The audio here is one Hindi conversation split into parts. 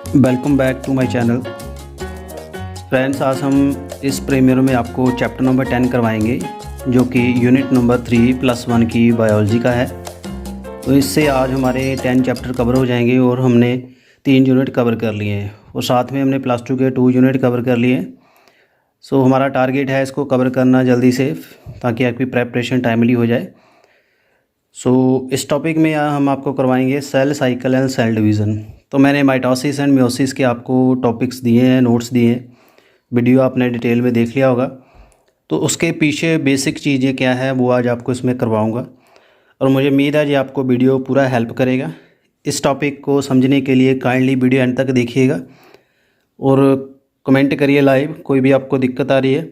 Welcome back to my channel. Friends, आज हम इस प्रीमियर में आपको चैप्टर नंबर 10 करवाएंगे जो कि यूनिट नंबर 3+1 की बायोलॉजी का है। तो इससे आज हमारे 10 चैप्टर कवर हो जाएंगे और हमने 3 यूनिट कवर कर लिए हैं और साथ में हमने +2 के 2 यूनिट कवर कर लिए हैं। सो हमारा टारगेट है इसको कवर करना जल्दी से ताकि आपकी प्रेपरेशन टाइमली हो जाए। इस टॉपिक में हम आपको करवाएंगे cell cycle and cell division. तो मैंने माइटोसिस एंड मियोसिस के आपको टॉपिक्स दिए हैं, नोट्स दिए हैं, वीडियो आपने डिटेल में देख लिया होगा। तो उसके पीछे बेसिक चीज़ें क्या है वो आज आपको इसमें करवाऊंगा और मुझे उम्मीद है ये आपको वीडियो पूरा हेल्प करेगा। इस टॉपिक को समझने के लिए काइंडली वीडियो एंड तक देखिएगा और कमेंट करिए लाइव कोई भी आपको दिक्कत आ रही है।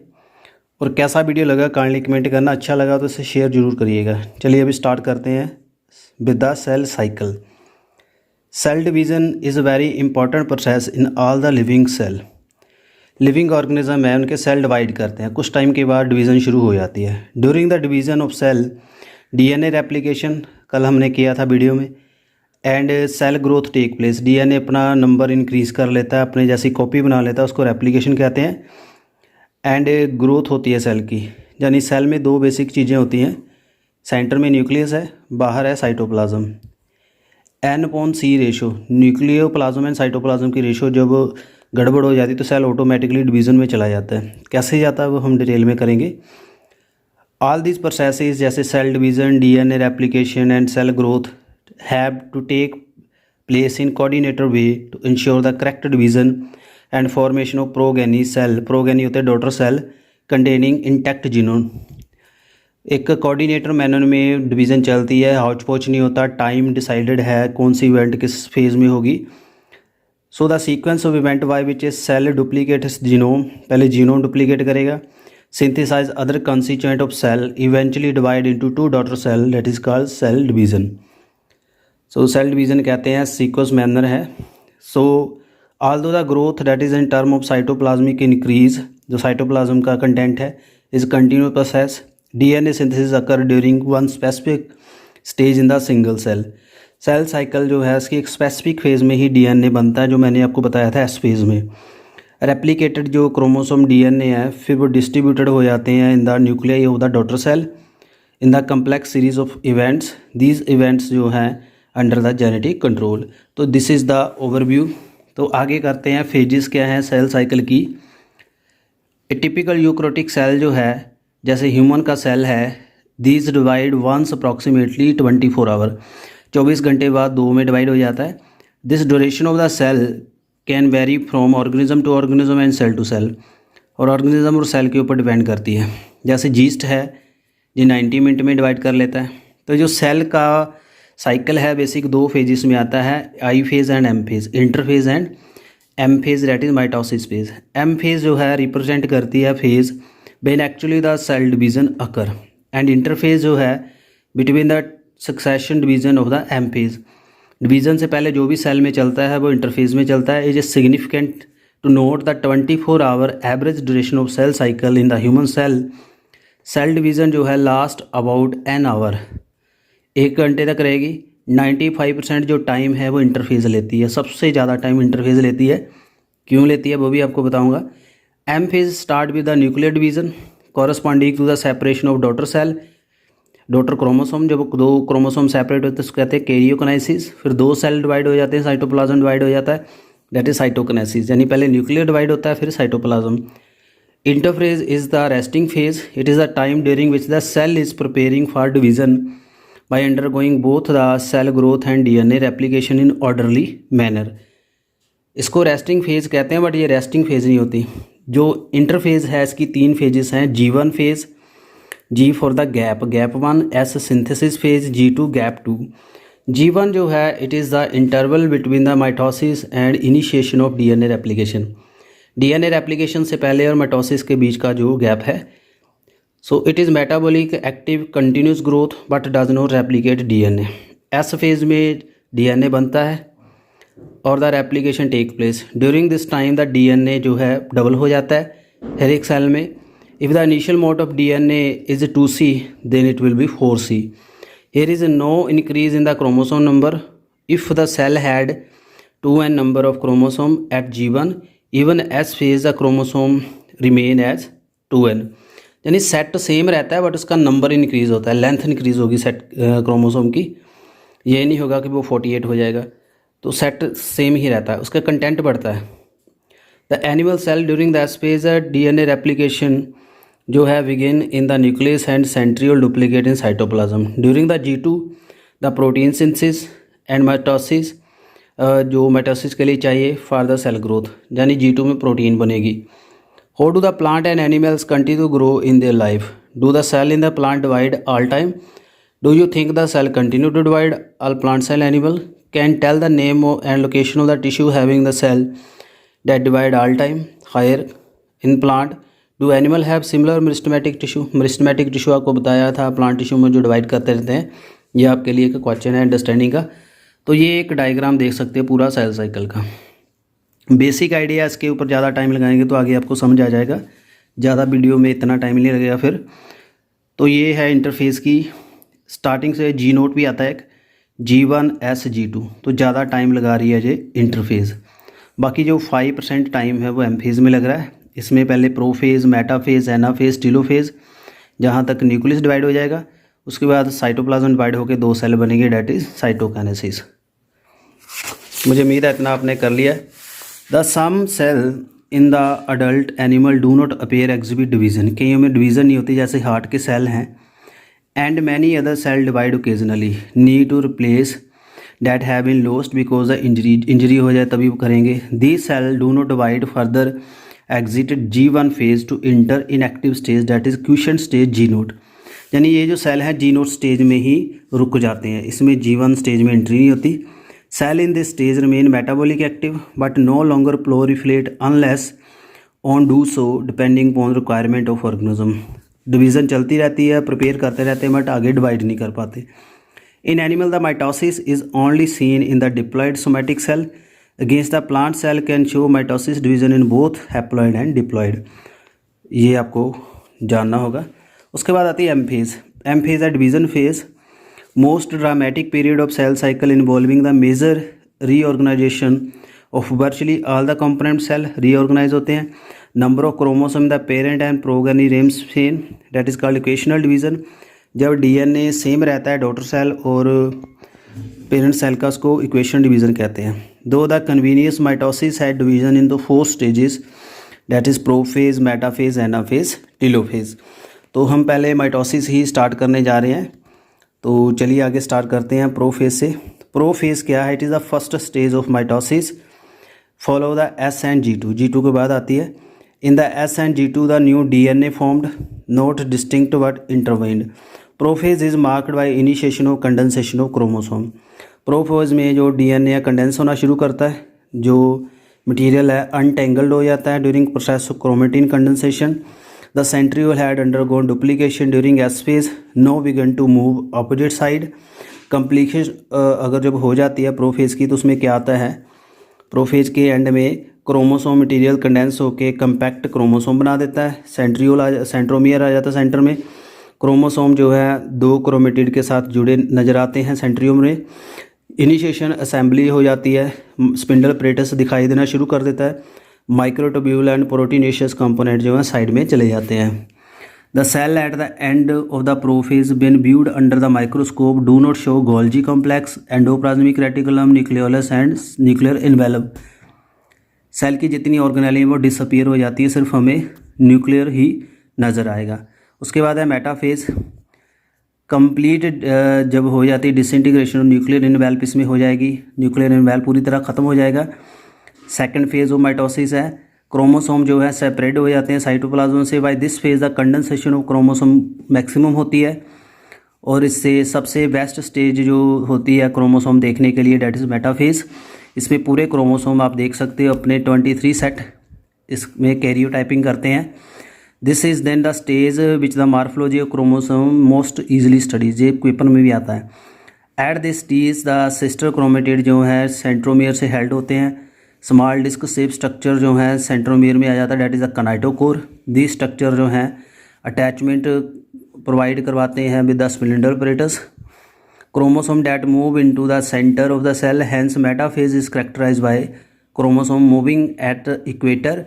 और कैसा वीडियो लगा काइंडली कमेंट करना, अच्छा लगा तो इसे शेयर ज़रूर करिएगा। चलिए अभी स्टार्ट करते हैं with the cell cycle. Cell division is a very important process in all the living cell. Living organism है, उनके सेल डिवाइड करते हैं, कुछ टाइम के बाद डिवीज़न शुरू हो जाती है। During the division of cell DNA replication कल हमने किया था वीडियो में, and cell growth take place. DNA अपना नंबर इंक्रीज़ कर लेता है, अपने जैसी कॉपी बना लेता है, उसको रेप्लिकेशन कहते हैं। एंड ग्रोथ होती है सेल की, यानी सेल में दो बेसिक चीज़ें होती हैं, सेंटर में न्यूक्लियस है, बाहर है cytoplasm. N/C ratio, nucleoplasm and cytoplasm की रेशो जब गड़बड़ हो जाती है तो सेल ऑटोमेटिकली डिवीज़न में चला जाता है। कैसे जाता है वो हम डिटेल में करेंगे। ऑल दिस प्रोसेसेस जैसे cell division, DNA replication and cell growth have to take place in coordinator way to ensure the correct division and formation of progeny cell. Progeny होते हैं daughter cell containing intact genome. एक कोऑर्डिनेटर मैनर में डिवीज़न चलती है, हाउच पौच नहीं होता, टाइम डिसाइडेड है कौन सी इवेंट किस फेज़ में होगी। So the sequence of event by which is cell duplicates genome, पहले जीनोम डुप्लीकेट करेगा, synthesize other constituent of cell, eventually divide into 2 daughter cell, that is called cell division. So cell division कहते हैं सीक्वेंस मैनर है। So although the growth that is in term of cytoplasmic increase, जो साइटोप्लाज्म का कंटेंट है, is continuous process. DNA synthesis occur during one specific stage in the single cell. Cell cycle जो है इसकी एक स्पेसिफिक फेज़ में ही डीएनए बनता है, जो मैंने आपको बताया था एस फेज़ में। रेप्लिकेटेड जो क्रोमोसोम डीएनए है फिर वो डिस्ट्रीब्यूटेड हो जाते हैं in the nuclei of the daughter cell in the complex series of events. These events जो हैं अंडर द जेनेटिक कंट्रोल। तो दिस इज़ द ओवरव्यू। तो आगे करते हैं फेजेस क्या हैं सेल साइकिल की। ए टिपिकल यूक्रोटिक सेल जो है जैसे ह्यूमन का सेल है, these divide once approximately 24 hour, 24 घंटे बाद 2 में डिवाइड हो जाता है। This duration of the cell can vary from organism to organism and cell to cell, और ऑर्गेनिज्म और सेल के ऊपर डिपेंड करती है। जैसे जीस्ट है ये 90 मिनट में डिवाइड कर लेता है। तो जो सेल का साइकिल है बेसिक 2 फेजेस में आता है, I phase and M phase, interphase and M phase, that is mitosis phase. M phase जो है रिप्रेजेंट करती है phase when actually the cell division occur, and interphase जो है between the succession division of the M phase। Division से पहले जो भी सेल में चलता है वो इंटरफेज में चलता है। Is significant to note the 24 hour average duration of cell cycle in the human cell. Cell division जो है लास्ट अबाउट एन आवर, 1 घंटे तक रहेगी। 95% जो टाइम है वो इंटरफेज लेती है, सबसे ज़्यादा टाइम इंटरफेज लेती है। क्यों लेती है वो भी आपको बताऊँगा। M phase start with the nuclear division corresponding to the separation of daughter cell, daughter chromosome. जब 2 क्रोमोसोम सेपरेट होते हैं उसको कहते हैं कैरियोकिनेसिस। फिर 2 सेल डिवाइड हो जाते हैं, साइटोप्लाज्म डिवाइड हो जाता है, दैट इज साइटोकिनेसिस। यानी पहले न्यूक्लियर डिवाइड होता है फिर cytoplasm. Interphase is the resting phase, it is the time during which the cell is preparing for division by undergoing both the cell growth and DNA replication in orderly manner. इसको रेस्टिंग फेज़ कहते हैं, बट ये रेस्टिंग फेज़ नहीं होती। जो इंटरफेज है इसकी 3 फेजेस हैं। G1 phase, G for the gap, gap 1, S synthesis phase, G2 gap 2। G1 जो है it is the interval between the mitosis and initiation of DNA replication. DNA replication से पहले और माइटोसिस के बीच का जो गैप है। So it is metabolic active continuous growth but does not replicate DNA. S phase में डीएनए बनता है और the replication take place. During this time the DNA जो है डबल हो जाता है हर एक सेल में। If the initial mode of DNA is 2C then it will be 4C। Here is no increase in the chromosome number. If the cell had 2n number of chromosome at G1, even S phase the chromosome remain as 2n। यानी सेट सेम रहता है बट उसका नंबर इंक्रीज़ होता है, लेंथ इंक्रीज़ होगी सेट क्रोमोसोम की। ये नहीं होगा कि वो 48 हो जाएगा, तो सेट सेम ही रहता है, उसका कंटेंट बढ़ता है। The animal cell during the S phase DNA replication जो है begin in the nucleus and centriole duplicate in cytoplasm. During the G2 the protein synthesis and mitosis, जो माइटोसिस के लिए चाहिए फॉर द सेल ग्रोथ, यानी G2 में प्रोटीन बनेगी। How do the plant and animals continue to grow in their life? Do the cell in the plant divide all time? Do you think the cell continue to divide all plant cell animal? Can tell the name and location of the tissue having the cell that divide all time higher in plant? Do animal have similar meristematic tissue? Meristematic tissue आपको बताया था प्लांट टिश्यू में जो डिवाइड करते रहते हैं। ये आपके लिए एक क्वेश्चन है अंडरस्टैंडिंग का। तो ये एक डायग्राम देख सकते हैं पूरा सेल साइकिल का, बेसिक आइडिया। इसके ऊपर ज़्यादा टाइम लगाएंगे तो आगे आपको समझ आ जाएगा, ज़्यादा वीडियो में इतना टाइम नहीं लगेगा फिर। तो ये है इंटरफेस की स्टार्टिंग से G नोट भी आता है एक, G1 S G2, तो ज़्यादा टाइम लगा रही है ये इंटरफेस। बाकी जो 5% टाइम है वो एम फेज़ में लग रहा है। इसमें पहले प्रोफेज़, मेटाफेज़, एनाफेज़, टेलोफेज़, जहाँ तक न्यूक्लियस डिवाइड हो जाएगा, उसके बाद साइटोप्लाज्म डिवाइड होकर 2 सेल बनेंगे, डेट इज़ साइटोकाइनेसिस। मुझे उम्मीद है इतना आपने कर लिया है। The some cell in the adult animal do not appear exhibit division, कईयों में डिवीज़न नहीं होती, जैसे हार्ट के सेल हैं। And many other cell divide occasionally, need to replace that have been lost because the injury हो जाए तभी वो करेंगे। The cell do not divide further exited G1 phase to inter inactive stage that is question stage G naught, यानी ये जो सेल है G नोट स्टेज में ही रुक जाते हैं, इसमें G1 स्टेज में एंट्री नहीं होती। Cell in this stage remain metabolic active but no longer proliferate unless on do so depending upon requirement of organism. Division चलती रहती है, प्रिपेयर करते रहते हैं बट आगे डिवाइड नहीं कर पाते। In animal the mitosis is only seen in the diploid somatic cell, against the plant cell can show mitosis division in both haploid and diploid. ये आपको जानना होगा। उसके बाद आती है एम फेज़। एम फेज़ है division phase, most dramatic period of cell cycle involving the major reorganization of virtually all the component cell reorganize होते हैं। Number of chromosome the parent and प्रोगेनिरेम same, that is called equational division. जब DNA सेम रहता है डॉटर सेल और पेरेंट सेल का, उसको इक्वेशन डिवीज़न कहते हैं। दो द कन्वीनियस माइटोसिस है division in the 4 stages, that is prophase, metaphase, anaphase, telophase. तो हम पहले माइटोसिस ही स्टार्ट करने जा रहे हैं, तो चलिए आगे स्टार्ट करते हैं प्रोफेज से। प्रोफेज क्या है? It is the first stage of mitosis, follow the S and G2। G2 के बाद आती है in the S and G2 the new DNA formed, not distinct but intertwined. Prophase is marked by initiation of condensation of chromosome. Prophase में जो DNA कंडेंस होना शुरू करता है, जो मटेरियल है अनटेंगल्ड हो जाता है during process of chromatin condensation. The centriole had undergone duplication during S phase, no began to move opposite side. Completion अगर जब हो जाती है प्रोफेज की, तो उसमें क्या आता है? प्रोफेज के एंड में क्रोमोसोम मटेरियल कंडेंस होकर कम्पैक्ट क्रोमोसोम बना देता है। सेंट्रोमियर आ जाता है सेंटर में। क्रोमोसोम जो है 2 क्रोमेटिड के साथ जुड़े नज़र आते हैं सेंट्रियोम में। इनिशिएशन असेंबली हो जाती है, स्पिंडल प्रेटस दिखाई देना शुरू कर देता है। माइक्रोट्यूब्यूल एंड प्रोटीनेशियस कंपोनेंट जो है साइड में चले जाते हैं। The cell at the end of the prophase been viewed under the microscope do not show Golgi complex, endoplasmic reticulum, nucleolus and nuclear envelope. Cell की जितनी ऑर्गेनेली वो डिसअपीयर हो जाती है, सिर्फ हमें न्यूक्लियर ही नज़र आएगा। उसके बाद है मेटाफेज। कंप्लीट जब हो जाती है डिसइंटीग्रेशन, न्यूक्लियर एनवेलप इसमें हो जाएगी, न्यूक्लियर एनवेलप पूरी तरह ख़त्म हो जाएगा। सेकंड फेज ऑफ माइटोसिस है, क्रोमोसोम जो है सेपरेट हो जाते हैं साइटोप्लाज्म से। By this phase the condensation of chromosome maximum होती है, और इससे सबसे बेस्ट स्टेज जो होती है क्रोमोसोम देखने के लिए, डेट इज़ मेटाफेज। इसमें पूरे क्रोमोसोम आप देख सकते हो अपने 23 सेट इसमें कैरियोटाइपिंग करते हैं। This is then the stage which the morphology of chromosome most easily studies, ये पेपर में भी आता है। At this stage the sister chromatid जो है सेंट्रोमियर से हेल्ड होते हैं। स्मॉल डिस्क शेप स्ट्रक्चर जो है सेंट्रोमियर में आ जाता है, that is the kinetochore. The structure जो है अटैचमेंट प्रोवाइड करवाते हैं विद द स्पिंडल प्रेटस। Chromosome that move into the centre of the cell, hence metaphase is characterized by chromosome moving at equator.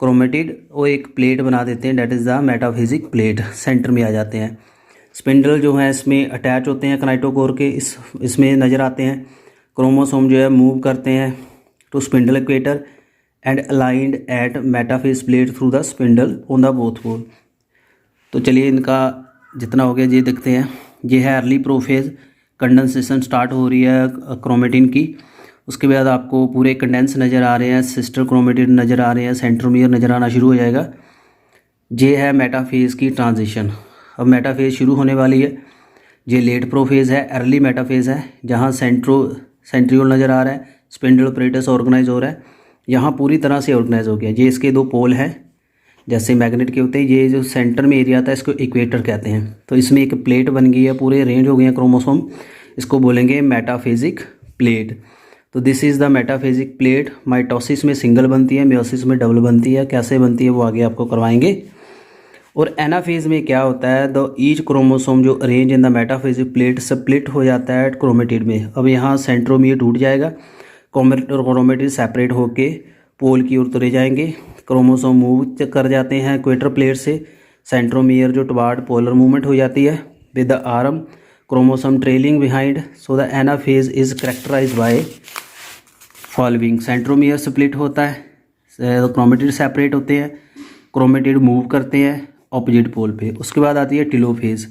Chromatid वो एक प्लेट बना देते हैं, that is the metaphasic plate, centre में आ जाते हैं। स्पिंडल जो है इसमें अटैच होते हैं काइनेटोकोर के, इसमें नज़र आते हैं। क्रोमोसोम जो है मूव करते हैं to spindle equator and aligned at metaphase plate through the spindle on the both pole. तो चलिए इनका जितना हो गया ये देखते हैं। ये है अर्ली प्रोफेज, कंडेंसेशन स्टार्ट हो रही है क्रोमेटिन की। उसके बाद आपको पूरे कंडेंस नज़र आ रहे हैं, सिस्टर क्रोमेटिन नज़र आ रहे हैं, सेंट्रोमियर नज़र आना शुरू हो जाएगा। ये है मेटाफेज की ट्रांजिशन। अब मेटाफेज शुरू होने वाली है। ये लेट प्रोफेज है, अर्ली मेटाफेज है, जहाँ सेंट्रियोल नज़र आ रहा है, स्पिंडल ऑपरेटस ऑर्गेनाइज हो रहा है, यहाँ पूरी तरह से ऑर्गेनाइज हो गया। ये इसके दो पोल हैं जैसे मैग्नेट के होते हैं। ये जो सेंटर में एरिया था इसको इक्वेटर कहते हैं। तो इसमें एक प्लेट बन गई है, पूरे अरेंज हो गए हैं क्रोमोसोम, इसको बोलेंगे मेटाफेजिक प्लेट। तो this is the metaphasic plate. Mitosis में सिंगल बनती है, मियोसिस में डबल बनती है। कैसे बनती है वो आगे आपको करवाएंगे। और एनाफेज में क्या होता है, द ईच क्रोमोसोम जो arrange in the metaphasic plate split हो जाता है क्रोमेटिड में। अब यहाँ सेंट्रोमियर टूट जाएगा, क्रोमेटिड सेपरेट होके पोल की ओर तुले जाएंगे। क्रोमोसोम मूव कर जाते हैं इक्वेटर प्लेट से, सेंट्रोमियर जो टुवार्ड पोलर मूवमेंट हो जाती है with the arm, chromosome trailing behind. So the anaphase is characterized by following. Centromere split होता है, क्रोमेटिड सेपरेट होते हैं, क्रोमेटिड मूव करते हैं ऑपोजिट पोल पे। उसके बाद आती है टेलोफेज।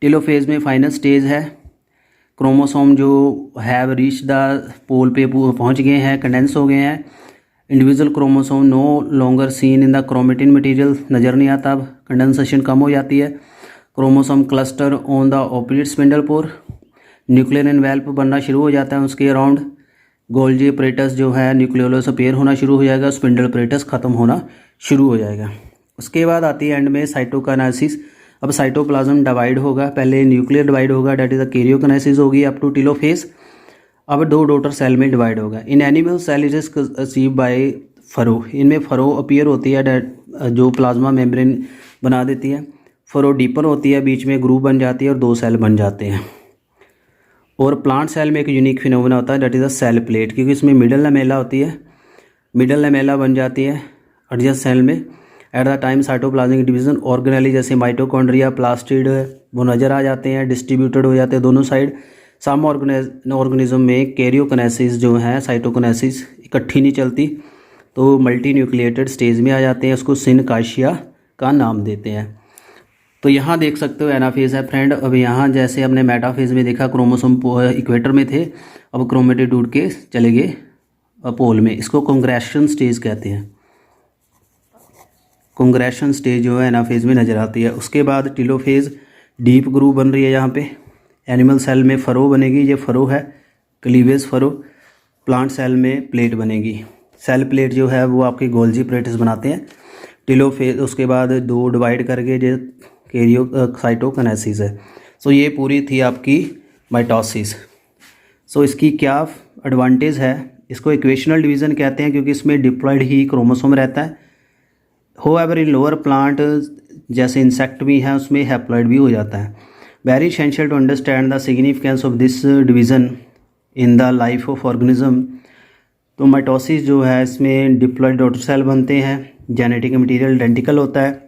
टेलोफेज में फाइनल स्टेज है, क्रोमोसोम जो हैव रीच द पोल पे पहुंच गए हैं, कंडेंस हो गए हैं। Individual chromosome no longer seen in the chromatin material, नज़र नहीं आता, अब कंडेंसेशन कम हो जाती है। Chromosome cluster on the opposite spindle pole, nuclear envelope बनना शुरू हो जाता है उसके अराउंड। गोल्जी ऑपरेटस जो है न्यूक्लियोलस अपीयर होना शुरू हो जाएगा, स्पिंडल ऑपरेटस ख़त्म होना शुरू हो जाएगा। उसके बाद आती है एंड में साइटोकाइनेसिस। अब साइटोप्लाज्म डिवाइड होगा, पहले न्यूक्लियर डिवाइड होगा, डैट इज़ द कैरियोकाइनेसिस होगी अप टू टेलोफेज। अब दो डॉटर सेल में डिवाइड होगा। In animal cell is achieve by furrow, इनमें फरो अपीयर होती है जो प्लाज्मा मेम्ब्रेन बना देती है। फरो डीपर होती है, बीच में ग्रुप बन जाती है और दो सेल बन जाते हैं। और प्लांट सेल में एक यूनिक फिनोमेना होता है that is the cell plate, क्योंकि इसमें मिडल लैमेला होती है, मिडल लैमेला बन जाती है एडजस्ट सेल में। At the time cytoplasmic division organelle जैसे माइटोकॉन्ड्रिया, प्लास्टिड वो नज़र आ जाते हैं, डिस्ट्रीब्यूटेड हो जाते हैं दोनों साइड। सम ऑर्गेनिज्म में कैरियोकाइनेसिस जो है, साइटोकाइनेसिस इकट्ठी नहीं चलती, तो मल्टी न्यूक्लिएटेड स्टेज में आ जाते हैं, उसको सिनकाशिया का नाम देते हैं। तो यहाँ देख सकते हो एनाफेज है फ्रेंड। अब यहाँ जैसे हमने मेटाफेज में देखा क्रोमोसोम इक्वेटर में थे, अब क्रोमेटिड उड़ के चले गए पोल में, इसको कंग्रेशन स्टेज कहते हैं। कंग्रेशन स्टेज जो है एनाफेज में नज़र आती है। उसके बाद टेलोफेज, डीप ग्रूव बन रही है यहाँ पे। एनिमल सेल में फरो बनेगी, ये फरो है क्लीवेज फरो। प्लांट सेल में प्लेट बनेगी, सेल प्लेट जो है वो आपके गोल्जी ऑपरेटस बनाते हैं। टेलोफेज उसके बाद दो डिवाइड करके जो साइटोकाइनेसिस है। सो ये पूरी थी आपकी माइटोसिस। सो इसकी क्या एडवांटेज है, इसको इक्वेशनल डिवीज़न कहते हैं क्योंकि इसमें डिप्लॉयड ही क्रोमोसोम रहता है। होएवर इन लोअर प्लांट जैसे इंसेक्ट भी हैं उसमें हैप्लॉइड भी हो जाता है। Very essential to understand the significance of this division in the life of organism. तो माइटोसिस जो है इसमें डिप्लॉयड डॉटर सेल बनते हैं, जेनेटिक मटेरियल आइडेंटिकल होता है।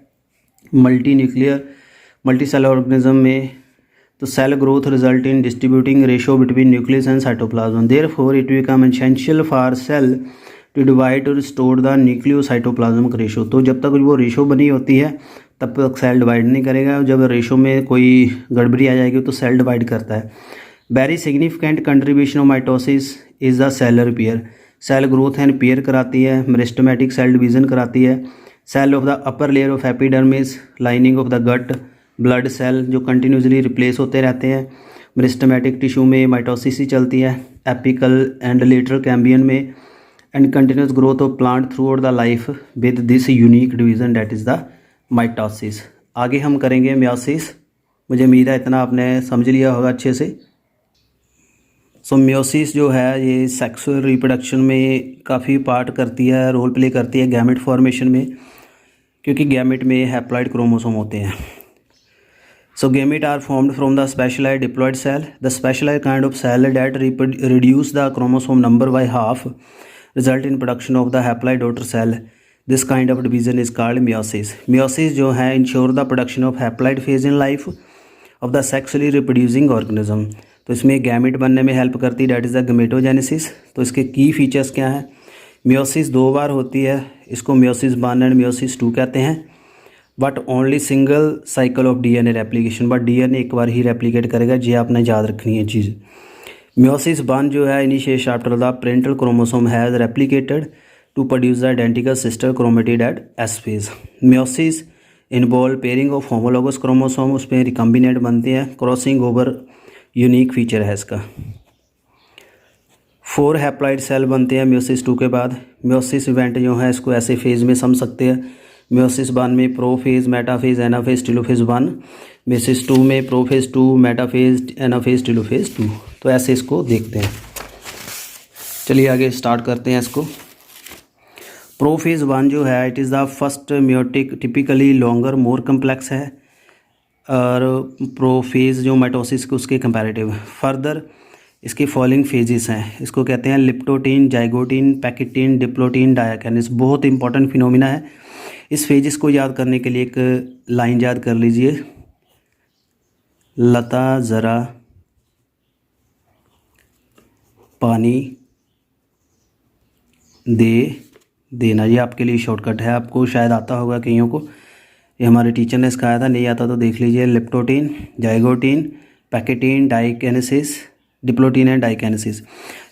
मल्टी सेल ऑर्गेनिज्म में तो cell growth result in distributing ratio between nucleus and cytoplasm. Therefore it become essential for cell to divide और स्टोर द न्यूक्लियोसाइटोप्लाज्मिक रेशो। तो जब तक वो रेशो बनी होती है तब तक सेल डिवाइड नहीं करेगा, जब रेशो में कोई गड़बड़ी आ जाएगी तो सेल डिवाइड करता है। Very significant contribution of mitosis is the cell repair. Cell growth and repair कराती है, मेरिस्टेमेटिक सेल डिवीज़न कराती है। Cell of the upper layer of epidermis, lining of the gut, blood cell जो कंटिन्यूसली रिप्लेस होते रहते हैं। मेरिस्टेमेटिक टिश्यू में माइटोसिस ही चलती है, एपिकल एंड लेटरल कैम्बियन में। And continuous growth of plant throughout the life with this unique division that is the mitosis. आगे हम करेंगे मियोसिस। मुझे उम्मीद है इतना आपने समझ लिया होगा अच्छे से। सो मियोसिस जो है ये सेक्सुअल रिप्रोडक्शन में काफ़ी पार्ट करती है, रोल प्ले करती है गैमेट फॉर्मेशन में, क्योंकि गैमेट में हैप्लॉइड क्रोमोसोम होते हैं। So gamete are formed from the specialized diploid cell. The specialized kind of cell that reduce the chromosome number by half result in production of the haploid daughter cell. This kind of division is called meiosis. Meiosis जो है ensure the production of haploid phase in life of the sexually reproducing organism. तो इसमें गैमेट बनने में हेल्प करती है, डेट इज़ द गमेटोजेनेसिस। तो इसके की फीचर्स क्या हैं? मियोसिस 2 बार होती है, इसको मियोसिस 1 एंड मियोसिस 2 कहते हैं। But only single cycle of DNA replication, but DNA एक बार ही रेप्लिकेट करेगा, ये आपने याद रखनी है चीज़। मियोसिस 1 जो है initiate after the parental chromosome has replicated to produce the identical sister chromatid at S phase. Meiosis involve pairing of homologous chromosome, उसमें रिकम्बिनेट बनते हैं, क्रॉसिंग ओवर यूनिक फीचर है इसका। 4 हैप्लॉइड सेल बनते हैं मियोसिस 2 के बाद। मियोसिस इवेंट जो है इसको ऐसे फेज़ में समझ सकते हैं। मियोसिस 1 में prophase, metaphase, anaphase, telophase 1। Meiosis 2 में प्रोफेज 2, मेटाफेज, एनाफेज, टेलोफेज 2। तो ऐसे इसको देखते हैं। चलिए आगे स्टार्ट करते हैं इसको। प्रोफेज 1 जो है it is the first meiotic, typically longer, more complex है, और प्रोफेज जो माइटोसिस के उसके कंपैरेटिव। फर्दर इसके फॉलोइंग फेजेस हैं, इसको कहते हैं लिप्टोटीन, जाइगोटीन, पैकेटीन, डिप्लोटीन, डायाकिनेसिस। बहुत इंपॉर्टेंट फिनोमिना है। इस फेजेस को याद करने के लिए एक लाइन याद कर लीजिए, लता ज़रा पानी दे देना, ये आपके लिए शॉर्टकट है, आपको शायद आता होगा कईयों को, ये हमारे टीचर ने सिखाया था, नहीं आता तो देख लीजिए। Leptotene, zygotene, pachytene, डाइकेनेसिस, diplotene and डाइकेनेसिस।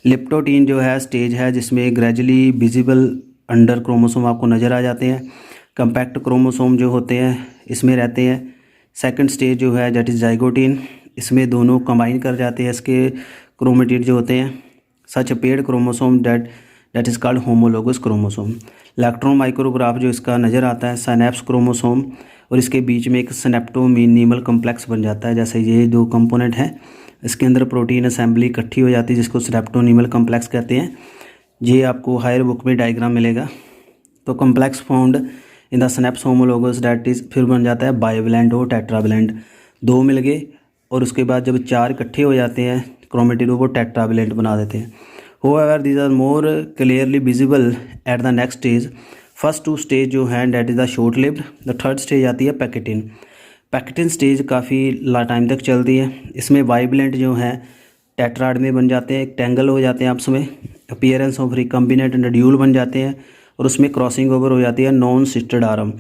Leptotene जो है स्टेज है जिसमें ग्रेजुअली विजिबल अंडर क्रोमोसोम आपको नज़र आ जाते हैं। कम्पैक्ट क्रोमोसोम जो होते हैं इसमें रहते हैं। सेकंड स्टेज जो है दैट इज़ जाइगोटीन, इसमें दोनों कंबाइन कर जाते हैं इसके क्रोमेटिड जो होते हैं। Such paired chromosome that is called homologous chromosome. Electron micrograph जो इसका नज़र आता है साइनेप्स क्रोमोसोम, और इसके बीच में एक सिनेप्टोमीनिमल कम्प्लेक्स बन जाता है। जैसे ये 2 कंपोनेंट हैं, इसके अंदर प्रोटीन असेंबली इकट्ठी हो जाती है जिसको सिनेप्टोनीमल कम्प्लेक्स कहते हैं। ये आपको हायर बुक में डायग्राम मिलेगा। तो complex found in the synapse homologous that is, फिर बन जाता है बाइवेलेंट और टेट्रावेलेंट। 2 मिल गए और उसके बाद जब 4 इकट्ठे हो जाते हैं क्रोमेटिड वो टेट्रावेलेंट बना देते हैं। However, these are more clearly visible at the next stage. First 2 stage जो हैं that is the short lived. The third stage आती है पैकेटिन। पैकेटिन स्टेज काफ़ी टाइम तक चलती है। इसमें वाइबलेंट जो हैं टेट्राड में बन जाते हैं, एक टेंगल हो जाते हैं आपस में, अपीयरेंस ऑफ रिकम्बिनेट नड्यूल बन जाते हैं, और उसमें क्रॉसिंग ओवर हो जाती है नॉन सिस्टर्ड आर्म।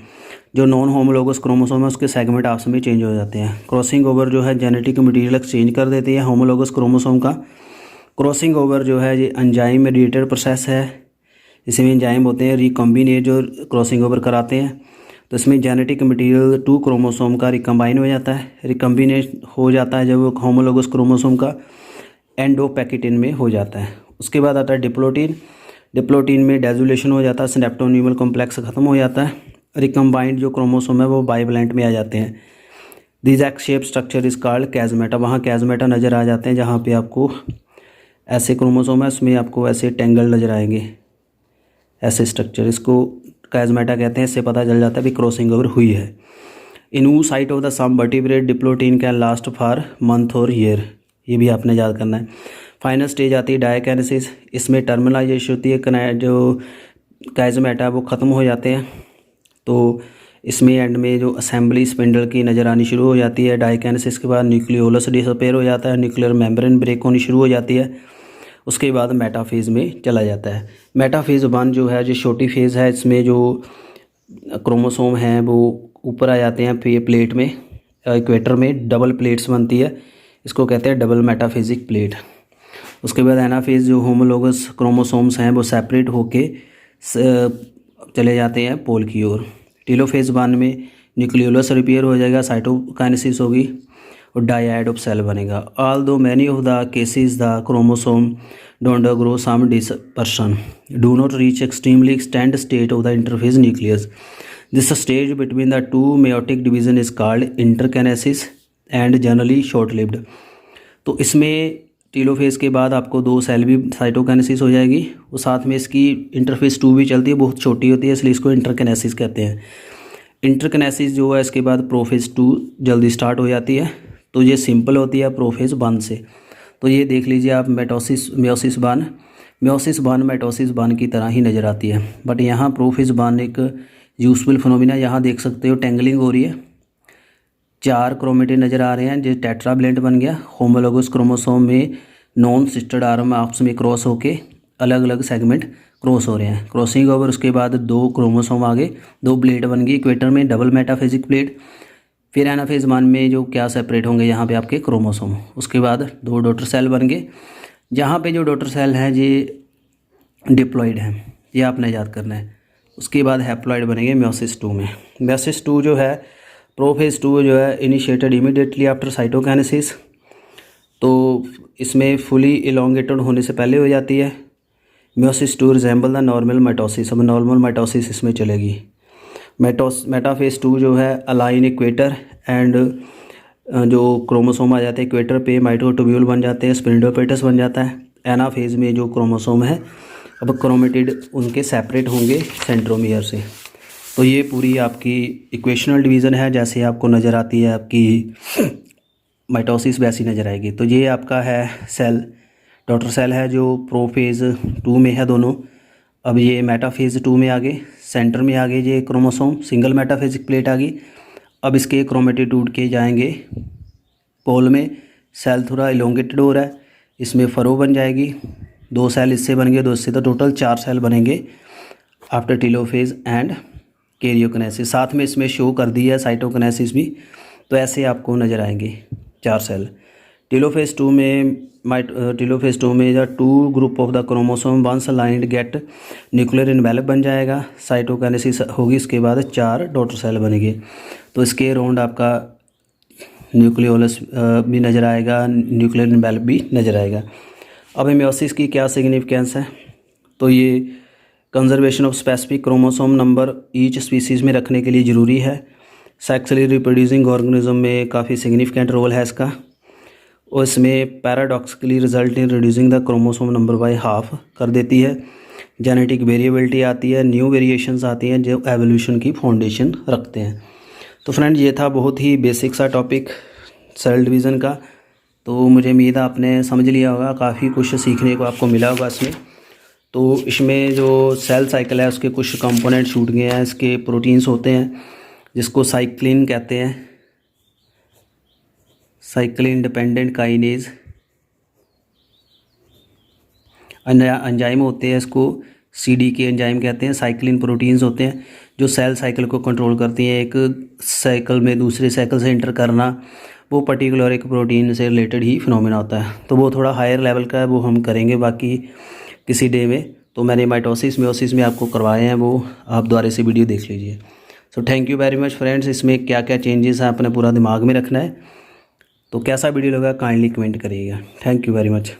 जो नॉन होमोलोगस क्रोमोसोम है उसके सेगमेंट आपस में चेंज हो जाते हैं। क्रॉसिंग ओवर जो है जेनेटिक मटीरियल एक्सचेंज कर देती है होमोलोगस क्रोमोसोम का। क्रॉसिंग ओवर जो है ये एंजाइम मेडिएटेड प्रोसेस है, इसमें एंजाइम होते हैं रिकम्बिनेट जो क्रॉसिंग ओवर कराते हैं। तो इसमें जेनेटिक मटेरियल 2 क्रोमोसोम का रिकम्बाइन हो जाता है, रिकम्बिनेट हो जाता है जब वो होमोलोगस क्रोमोसोम का एंडोपैकेटिन में हो जाता है। उसके बाद आता है डिप्लोटीन। डिप्लोटीन में डेजुलेशन हो जाता है, सिनेप्टोनीमल कॉम्प्लेक्स ख़त्म हो जाता है, रिकम्बाइंड जो क्रोमोसोम है वो बाइवेलेंट में आ जाते हैं। This X shape structure is called chiasmata. वहाँ कैजमेटा नज़र आ जाते हैं जहाँ पे आपको ऐसे क्रोमोसोम है, उसमें आपको ऐसे टेंगल नज़र आएंगे, ऐसे स्ट्रक्चर, इसको कैजमेटा कहते हैं। इससे पता चल जाता है भी क्रॉसिंग ओवर हुई है। In oocyte of the some vertebrate diplotene can last for month और ईयर, ये भी आपने याद करना है। फाइनल स्टेज आती है डायकेनेसिस। इसमें टर्मिनलाइजेशन होती है, जो कैजमेटा वो ख़त्म हो जाते हैं। तो इसमें एंड में जो असेंबली स्पिंडल की नज़र आनी शुरू हो जाती है। डायकेनेसिस के बाद न्यूक्लियोलस डिसअपेयर हो जाता है, न्यूक्लियर मेम्ब्रेन ब्रेक होनी शुरू हो जाती है। उसके बाद मेटाफेज़ में चला जाता है। मेटाफेज़ 1 जो है जो छोटी फेज़ है, इसमें जो क्रोमोसोम हैं वो ऊपर आ जाते हैं प्लेट में, इक्वेटर में डबल प्लेट्स बनती है, इसको कहते हैं डबल मेटाफेजिक प्लेट। उसके बाद एनाफेज़ जो होमोलोगस क्रोमोसोम्स हैं वो सेपरेट होके चले जाते हैं पोल की ओर। टेलोफेज़ 1 में न्यूक्लियोलस रिपेयर हो जाएगा, साइटोकाइनेसिस होगी और डायड ऑफ सेल बनेगा। Although many of the cases the chromosome don't undergo some dispersion do not reach extremely extend state of the interphase nucleus. This stage between the 2 meiotic division is called interkinesis and generally short lived. तो इसमें टेलोफेज़ के बाद आपको 2 सेल भी साइटोकाइनेसिस हो जाएगी, वो साथ में इसकी इंटरफेज 2 भी चलती है, बहुत छोटी होती है इसलिए इसको इंटरकेनेसिस कहते हैं। इंटरकनेसिस जो है इसके बाद प्रोफेज 2 जल्दी स्टार्ट हो जाती है। तो ये सिंपल होती है प्रोफेज 1 से। तो ये देख लीजिए आप मियोसिस 1 माइटोसिस 1 की तरह ही नज़र आती है, बट यहाँ प्रोफेज 1 एक यूजफुल फिनोमिना, यहाँ देख सकते हो टेंगलिंग हो रही है, 4 क्रोमेटिन नज़र आ रहे हैं, जो टेट्राब्लेंट बन गया। होमोलोगस क्रोमोसोम में नॉन सिस्टर्ड आर्म आपस में क्रॉस होके अलग अलग सेगमेंट क्रॉस हो रहे हैं, क्रॉसिंग ओवर। उसके बाद 2 क्रोमोसोम आगे 2 प्लेट बन गई इक्वेटर में, डबल मेटाफेजिक प्लेट। फिर एनाफेज 1 में जो क्या सेपरेट होंगे यहाँ पे आपके क्रोमोसोम। उसके बाद 2 डॉटर सेल बन गए। जहाँ पे जो डॉटर सेल है ये डिप्लॉइड है, ये आपने याद करना है। उसके बाद हैप्लॉइड बनेंगे मियोसिस 2 में। मियोसिस 2 जो है प्रोफेज 2 जो है इनिशिएटेड इमीडिएटली आफ्टर साइटोकाइनेसिस। तो इसमें फुली इलोंगेटेड होने से पहले हो जाती है। Meiosis 2 resemble the normal mitosis, अब नॉर्मल माइटोसिस इसमें चलेगी। मेटाफेज 2 जो है अलाइन इक्वेटर एंड जो क्रोमोसोम आ जाते हैं इक्वेटर पे, माइटोट्यूब्यूल बन जाते हैं, स्पिंडोपेटस बन जाता है। एनाफेज में जो क्रोमोसोम है अब क्रोमेटिड उनके सेपरेट होंगे सेंट्रोमियर से। तो ये पूरी आपकी इक्वेशनल डिवीज़न है, जैसे आपको नज़र आती है आपकी माइटोसिस वैसी नज़र आएगी। तो ये आपका है सेल, डॉटर सेल है जो प्रोफेज 2 में है दोनों। अब ये मेटाफेज 2 में आ गए, सेंटर में आ गए ये क्रोमोसोम, सिंगल मेटाफेजिक प्लेट आ गई। अब इसके क्रोमेटिड टूट के जाएंगे पोल में, सेल थोड़ा इलोंगेटेड हो रहा है, इसमें फरो बन जाएगी, 2 सेल इससे बन गए, 2 इससे, तो टोटल 4 सेल बनेंगे आफ्टर टीलोफेज एंड कैरियोकिनेसिस। साथ में इसमें शो कर दी है साइटोकिनेसिस भी। तो ऐसे आपको नज़र आएंगे 4 सेल। टीलोफेज 2 में the 2 group of the chromosome once aligned get nuclear envelope बन जाएगा, साइटोकाइनेसिस होगी, इसके बाद 4 डॉटर सेल बनेंगे। तो इसके अराउंड आपका न्यूक्लियोलस भी नज़र आएगा, न्यूक्लियर इनवेलप भी नज़र आएगा। अब मियोसिस की क्या सिग्निफिकेंस है, तो ये conservation of specific chromosome number each species में रखने के लिए ज़रूरी है। सेक्सुअली रिप्रोड्यूसिंग ऑर्गेनिज्म में काफ़ी सिग्निफिकेंट रोल है इसका, और इसमें paradoxically result in reducing the chromosome number by half कर देती है। जेनेटिक वेरिएबिलिटी आती है, न्यू वेरिएशंस आती हैं जो एवोल्यूशन की फाउंडेशन रखते हैं। तो फ्रेंड ये था बहुत ही बेसिक सा टॉपिक सेल डिवीज़न का। तो मुझे उम्मीद है आपने समझ लिया होगा, काफ़ी कुछ सीखने को आपको मिला होगा इसमें। तो इसमें जो सेल साइकिल है उसके कुछ कंपोनेंट छूट गए हैं। इसके प्रोटीन्स होते हैं जिसको साइक्लिन कहते हैं, साइक्लिन डिपेंडेंट काइनेज। एंजाइम होते हैं, इसको CDK एंजाइम कहते हैं। साइक्लिन प्रोटीन्स होते हैं जो सेल साइकिल को कंट्रोल करती हैं, एक साइकिल में दूसरे साइकिल से इंटर करना, वो पर्टिकुलर एक प्रोटीन से रिलेटेड ही फिनोमेना होता है। तो वो थोड़ा हायर लेवल का है, वो हम करेंगे बाकी किसी डे में। तो मैंने माइटोसिस मियोसिस में आपको करवाए हैं, वो आप दोबारा से वीडियो देख लीजिए। So thank you very much friends. इसमें क्या क्या चेंजेस हैं अपने पूरा दिमाग में रखना है। तो कैसा वीडियो लगा काइंडली कमेंट करिएगा। Thank you very much.